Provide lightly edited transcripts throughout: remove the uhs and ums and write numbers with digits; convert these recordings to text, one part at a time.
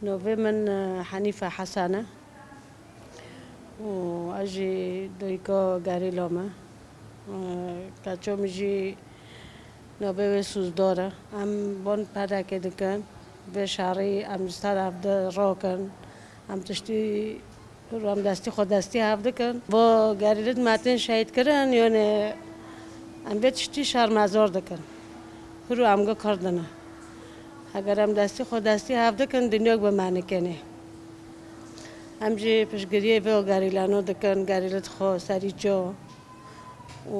نوفي من حنيفة حسنة وأجي دويكو غاري لوما كاتشو مجي نوفي وسوز دورة أم بون بادا كدكن بشاري أم ستار عبد روكن أم تشتي رو دستی خود دستی هفته کن با گریلت متن شهید کردن یعنی ام بیشتری شرمزار دکن رو امگا کردنه اگر ام دستی خود دستی هفته کن دنیا به معنی کنه امجی پشگریه و گریلانو دکن گریلت خو سری جو و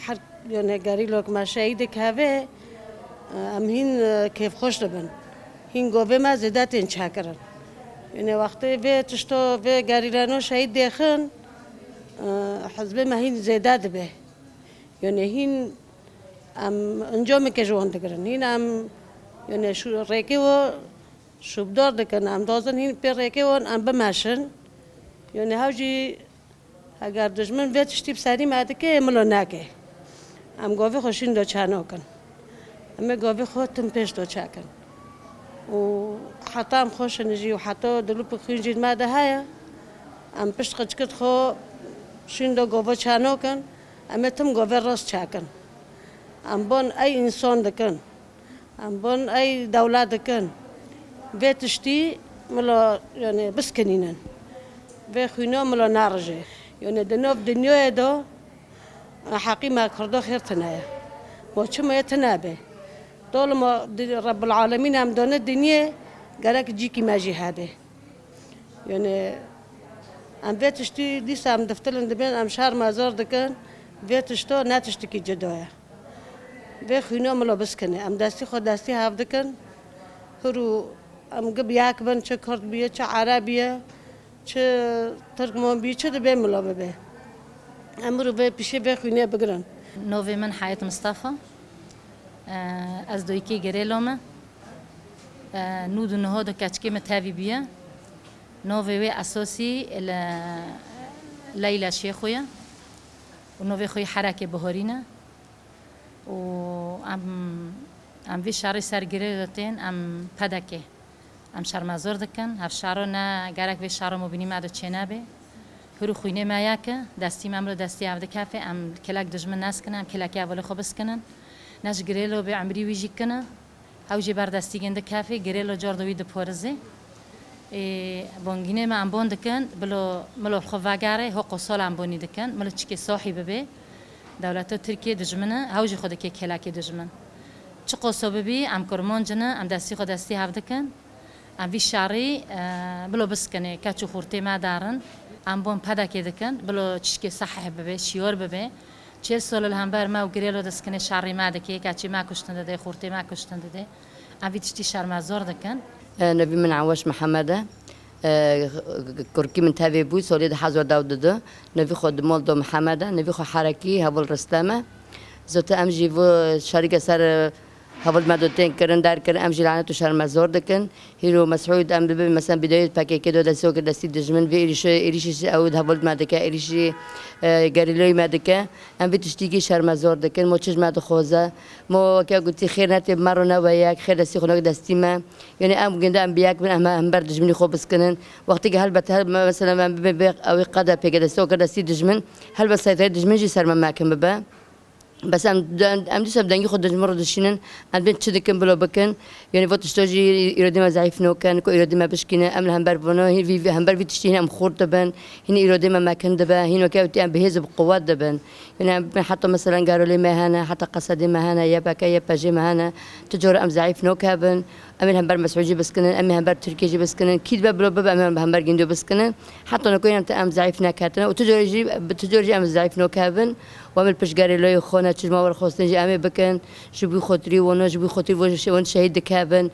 هر یعنی گریلو که ما شهید که ام هین کیف خوش دبن هین گوبه ما زده تین چاکرن یعنی وقتی به تشتو به گریلانو شهید دیخن حزب ما هین زیاده دبه یعنی هین ام انجام که جوان دکرن هین ام یعنی شو ریکی و شوبدار دکن ام دازن هین پر ریکی و ام بماشن یعنی هاوجی اگر دشمن به تشتی بسری ماده که ملو نکه ام گاوی خوشین دو چانو کن ام گاوی خودتم پیش دو چاکن و حتی ام خوش نجی و حتی دلو بخونجید ماده هایا ام پشت خچکت خو شین دو گاوی چانو کن ام تم گاوی راست چاکن ام بون ای انسان دکن ام بون ای دولت دکن به تشتی ملا یعنی بسکنینن به خوینا ملا نارجه یعنی دنیا دنیای دو حقی ما کرده خیر تنایا ما چه ما تنابه طول ما رب العالمین هم دانه دنیا گرک جی کی ماجی هاده یعنی ام به تشتی دیس ام دفترن دبین ام شهر مازار دکن به تشتو نتشتی کی جدایا به خوینا ملا بسکنه ام دستی خود دستی هاف دکن هرو ام گب یک بن چه کرد بیه چه عربیه چه ترکمان بیه چه دبی ملا ببه امرو به پیشه به خوینه بگرن نوفي من حياة مصطفى از دويكي جريلوما نودو نهودو كاتشكي متهابي بيا نوفي وي اساسي ليلى شيخويا ونوفي خوي حركة بهورينا و ام في شاري سر جريلوتين ام پدكي ام شرمزور دكن هف شارو نا گرك في شارو مبيني مادو چنابه هرو خوینه مایاکه دستی مامرو دستی عبد کافه ام کلاک دجمن ناس کنن ام کلاکی اول خوبس کنن ناش گریلو به عمری ویجی کنن هاوجی بر دستی گند کافه گریلو جاردوی دپورزه بونگینه ما ام بوند کن بلو ملو خواگاره حقوق سال ام بونی دکن ملو چکی صاحب به دولت ترکیه دجمنه هاوجی خود که کلاکی دجمن چقو سببی ام کرمان جنه ام دستی خود دستی هفت کن ام وی شاری بلو بس کنه کچو خورته ما دارن ام بون پدا که دکن بلو چشکی صحیح ببه شیور ببه 40 سال الهمبر ما و گریلو دست کنه شاری ما دکی کچی ما کشتن داده خورته ما کشتن داده ام ویتشتی شرمزار دکن نبی من عواش محمده کرکی من تابع بود سالید حضور داود ده نبی خود مال دو محمده نبی خود حرکی هول رستمه زت ام جی و شریک سر هول مدتين كرن دار كرن أمجي لعنة وشهر مزور دكن هيرو مسعود أم ببي مثلا بداية باكي كده دسوق دستي دجمن في إيريش أود هول مادكا إيريش جاريلوي مادكا أم بتشتيجي شهر مزور دكن مو تشج ماد خوزة مو كا قلتي خير نتي مرة وياك خير دستي خناق دستي ما يعني أم جندا أم بياك من أم برد دجمني خوبس كنن وقت هل بتهل مثلا أم ببي أو قدا بيجي دسوق دستي دجمن هل بس دجمن جي سر ما كم ببا بس ام دست بدنگی خود دجمر دشینن ام بین چه دکن بلا بکن یعنی وقت تشتاجی ایرادی ما ضعیف نکن کو ایرادی ما بشکنه ام هم بر بنا هی هم بر ویتشتین ام خورد دبن هین ایرادی ما مکن دبن هین وکیوتی ام بهز بقوت دبن یعنی حتی مثلا قالوا لي ما هنا حتى قصدي ما هنا يا بكا يا باجي ما هنا تجار ام ضعيف نوكابن امين هم بر مسعودي بسكنن امين هم بر تركيجي بسكنن كيد باب باب امين هم بر جندو بسكنن حتى نكون انت ام ضعيف نكاتنا وتجاري ام ضعيف نوكابن وامل بشجاري لو خونه تجمع ور خوستنجي امي بكن جبي خطري وانا جبي خطري وان شهيد كابن